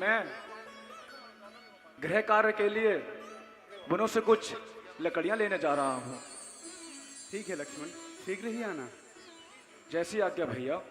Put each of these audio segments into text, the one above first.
मैं गृह कार्य के लिए वनों से कुछ लकड़ियां लेने जा रहा हूं। ठीक है लक्ष्मण, शीघ्र ही आना। जैसी आज्ञा भैया।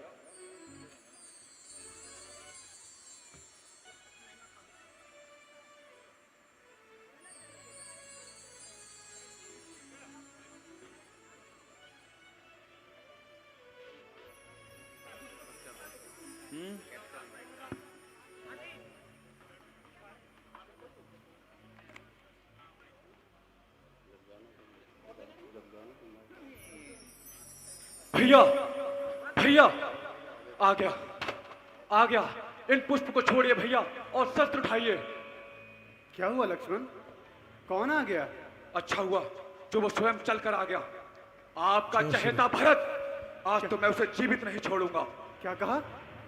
भैया भैया, आ गया आ गया। इन पुष्प को छोड़िए भैया और शस्त्र उठाइए। क्या हुआ लक्ष्मण, कौन आ गया? अच्छा हुआ जो वो स्वयं चलकर आ गया। आपका चहेता भरत, आज तो मैं उसे जीवित नहीं छोड़ूंगा। क्या कहा?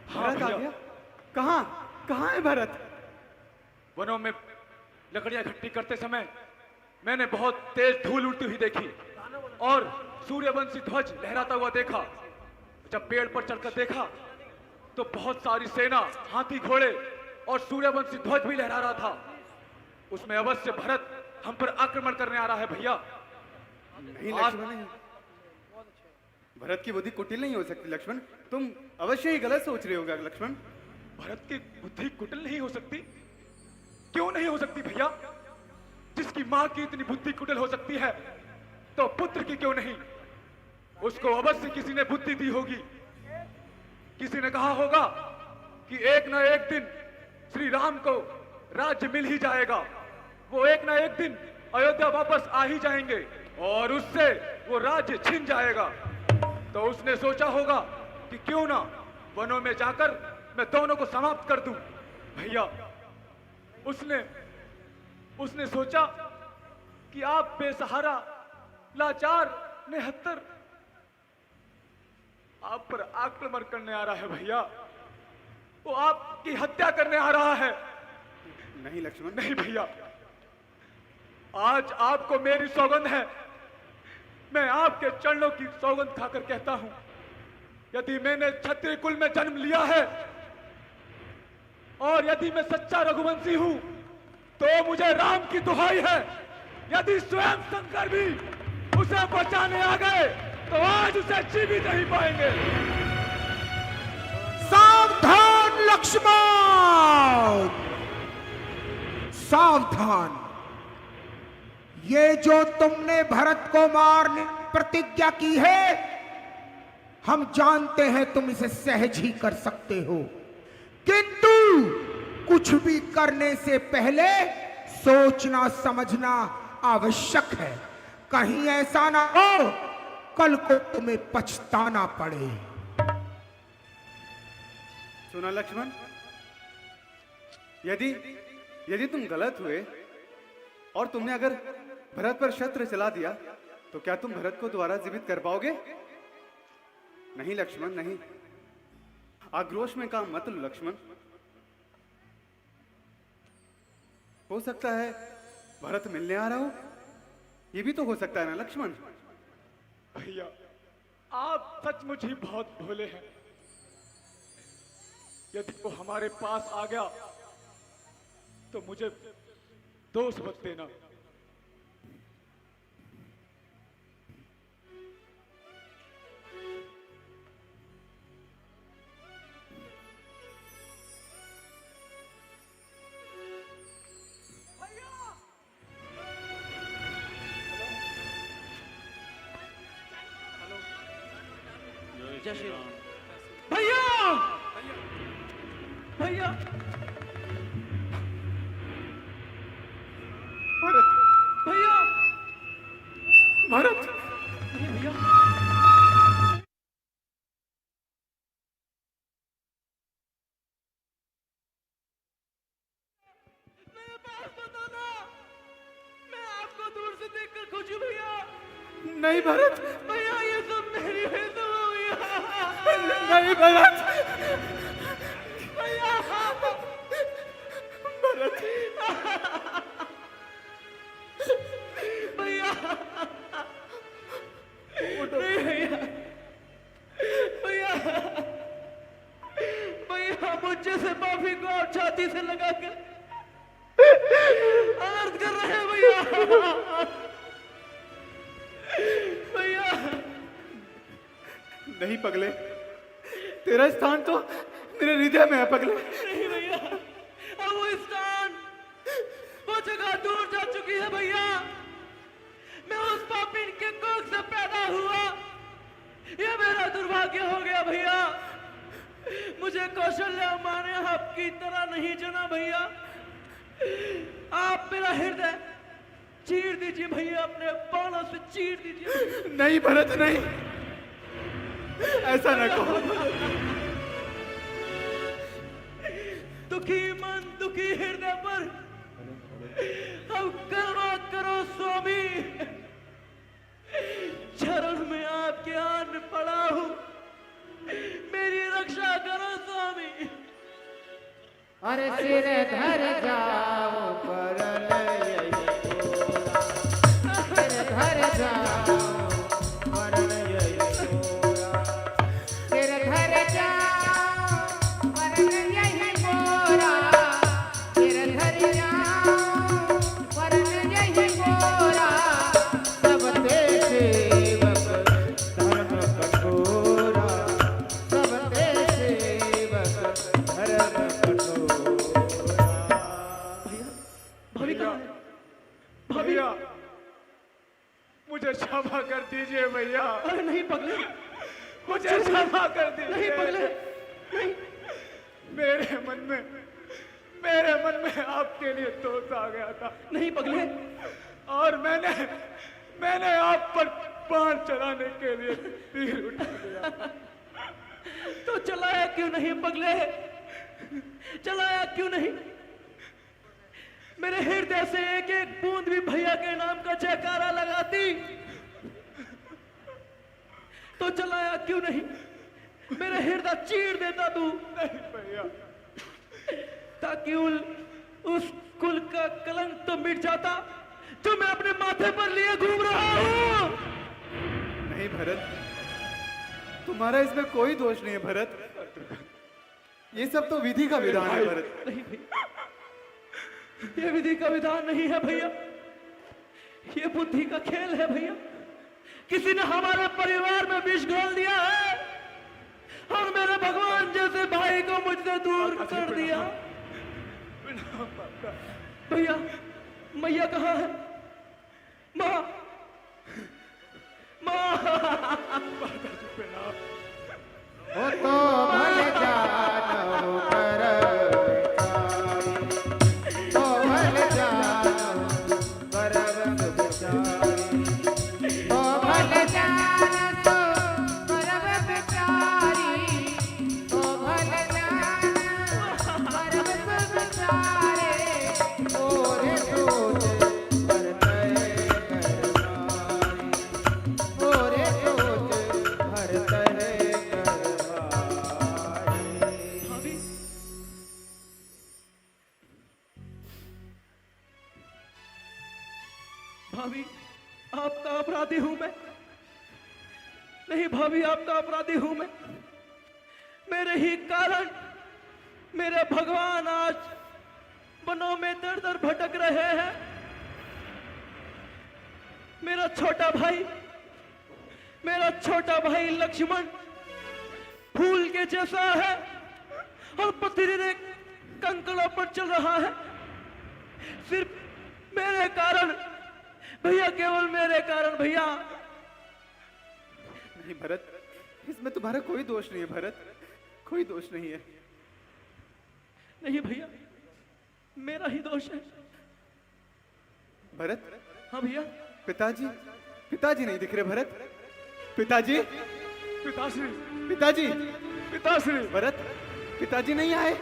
हाँ भरत आ भैया। गया? कहाँ कहाँ है भरत? वनों में लकड़ियां इकट्ठी करते समय मैंने बहुत तेज धूल उड़ती हुई देखी और सूर्यवंशी ध्वज लहराता हुआ देखा। जब पेड़ पर चढ़कर देखा तो बहुत सारी सेना, हाथी घोड़े और सूर्यवंशी ध्वज भी लहरा रहा था। उसमें अवश्य भरत हम पर आक्रमण करने आ रहा है भैया। नहीं लक्ष्मण, नहीं। भरत की बुद्धि कुटिल नहीं हो सकती लक्ष्मण, तुम अवश्य ही गलत सोच रहे होगा लक्ष्मण। भरत की बुद्धि कुटिल नहीं हो सकती? क्यों नहीं हो सकती भैया? जिसकी मां की इतनी बुद्धि कुटिल हो सकती है तो पुत्र की क्यों नहीं? उसको अवश्य किसी ने बुद्धि दी होगी। किसी ने कहा होगा कि एक ना एक दिन श्री राम को राज्य मिल ही जाएगा। वो एक ना एक दिन अयोध्या वापस आ ही जाएंगे और उससे वो राज्य छिन जाएगा। तो उसने सोचा होगा कि क्यों ना वनों में जाकर मैं दोनों को समाप्त कर दूं। भैया, उसने सोचा कि आप बेसहारा, लाचार, निहत्तर, आप पर आक्रमण करने आ रहा है भैया। वो आपकी हत्या करने आ रहा है। नहीं लक्ष्मण, नहीं भैया, आज आपको मेरी सौगंध है। मैं आपके चरणों की सौगंध खाकर कहता हूं, यदि मैंने क्षत्रिय कुल में जन्म लिया है और यदि मैं सच्चा रघुवंशी हूं तो मुझे राम की दुहाई है, यदि स्वयं शंकर भी उसे बचाने आ गए तो आज उसे जीवित नहीं पाएंगे। सावधान लक्ष्मण, सावधान। ये जो तुमने भरत को मारने की प्रतिज्ञा की है, हम जानते हैं तुम इसे सहज ही कर सकते हो, किंतु कुछ भी करने से पहले सोचना समझना आवश्यक है। कहीं ऐसा ना हो कल को तुम्हें पछताना पड़े। सुना लक्ष्मण, यदि तुम गलत हुए और तुमने अगर भरत पर शस्त्र चला दिया तो क्या तुम भरत को दोबारा जीवित कर पाओगे? नहीं लक्ष्मण, नहीं। आक्रोश में काम मत लो लक्ष्मण। हो सकता है भरत मिलने आ रहा हो, ये भी तो हो सकता है ना लक्ष्मण। भैया, आप सचमुच ही बहुत भोले हैं। यदि वो हमारे पास आ गया तो मुझे दोष मत देना। जय श्री राम। भैया भैया, भरत, भैया, भरत, अरे भैया, मेरे पास बता ना, मैं आपको दूर से देखकर खुश हूं भैया। नहीं भरत, भैया, ये सब मेरी बेइज्जती हो गई। नहीं भरत, भैया, भरत, भैया, नहीं भैया, भैया, भैया, मुझ जैसे पापी को आप छाती से लगा कर अर्ज कर रहे हैं भैया। भैया नहीं पगले, तेरा स्थान तो मेरे हृदय में है पगले। नहीं भैया, अब वो स्थान, वो जगह दूर जा चुकी है भैया। मैं उस पापी के कोख से पैदा हुआ, ये मेरा दुर्भाग्य हो गया भैया। मुझे कौशल्या माँ ने आपकी तरह नहीं चुना भैया। आप मेरा हृदय चीर दीजिए भैया, अपने बाणों से चीर दीजिए। नहीं भरत नहीं, ऐसा न कहो। दुखी मन दुखी हृदय पर अब करुणा करो स्वामी। चरण में आपके आन पड़ा हूं, मेरी रक्षा करो स्वामी। अरे सिर धर जाओ परल यही तोरा, सिर धर जाओ परल यही तोरा, सिर धर जाओ परल यही तोरा, सिर धर जाओ परल यही तोरा। सब ते सेवक धर्म कठोरा, सब ते सेवक धर्म कठोरा। भाभी कहाँ है? भाभी, भैया मुझे क्षमा कर दीजिए भैया, अरे नहीं पगले, मुझे क्षमा कर दीजिए। नहीं पगले, नहीं। मेरे मन में आपके लिए दोष आ गया था, नहीं पगले, और मैंने आप पर बाण चलाने के लिए तीर उठा लिया। तो चलाया क्यों नहीं पगले? चलाया क्यों नहीं? मेरे हृदय से एक एक बूंद भी भैया के नाम का जयकारा लगाती तो चलाया क्यों नहीं? मेरे हृदय चीर देता तू, नहीं भैया, ताकि उस कुल का कलंक तो मिट जाता जो मैं अपने माथे पर लिए घूम रहा हूं। नहीं भरत, तुम्हारा इसमें कोई दोष नहीं है भरत। ये सब तो विधि का विधान है भरत। नहीं भैया, ये विधि का विधान नहीं है भैया, ये बुद्धि का खेल है भैया। किसी ने हमारे परिवार में विष घोल दिया है और मेरे भगवान जैसे भाई को मुझसे दूर कर दिया। भैया, मैया कहाँ है? माँ, माँ। हो तो भल जानो कर विचारी, तो भल जानो कर विचारी, तो भल जानो कर विचारी, तो भल जानो कर विचारे। ओरे सोच भरतय करमारी, ओरे सोच भरतय करमारी। भाभी, भाभी, आपका अपराधी हूं मैं। नहीं भाभी, आपका अपराधी हूं मैं। मेरे ही कारण मेरे भगवान आज वनों में दर दर भटक रहे हैं। मेरा छोटा भाई लक्ष्मण फूल के जैसा है और पथरीले कंकड़ों पर चल रहा है। सिर्फ मेरे कारण भैया, केवल मेरे कारण भैया। नहीं भरत, इसमें तुम्हारा कोई दोष नहीं है भरत, कोई दोष नहीं है। नहीं भैया, मेरा ही दोष है। भरत, हाँ भैया। पिताजी, पिताजी नहीं दिख रहे भरत। पिताजी, पिताश्री, पिताजी, पिताश्री, भरत, पिताजी नहीं आए।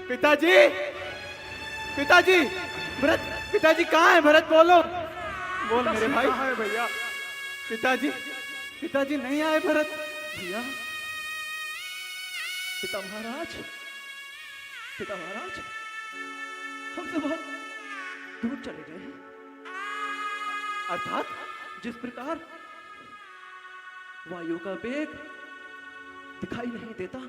पिताजी, पिताजी, भरत, पिताजी कहाँ है? भरत बोलो, बोल मेरे भाई। कहाँ है भैया? पिताजी, पिताजी नहीं आए भरत। भैया, पिता महाराज, पिता महाराज हमसे बहुत दूर चले गए हैं। अर्थात जिस प्रकार वायु का वेग दिखाई नहीं देता,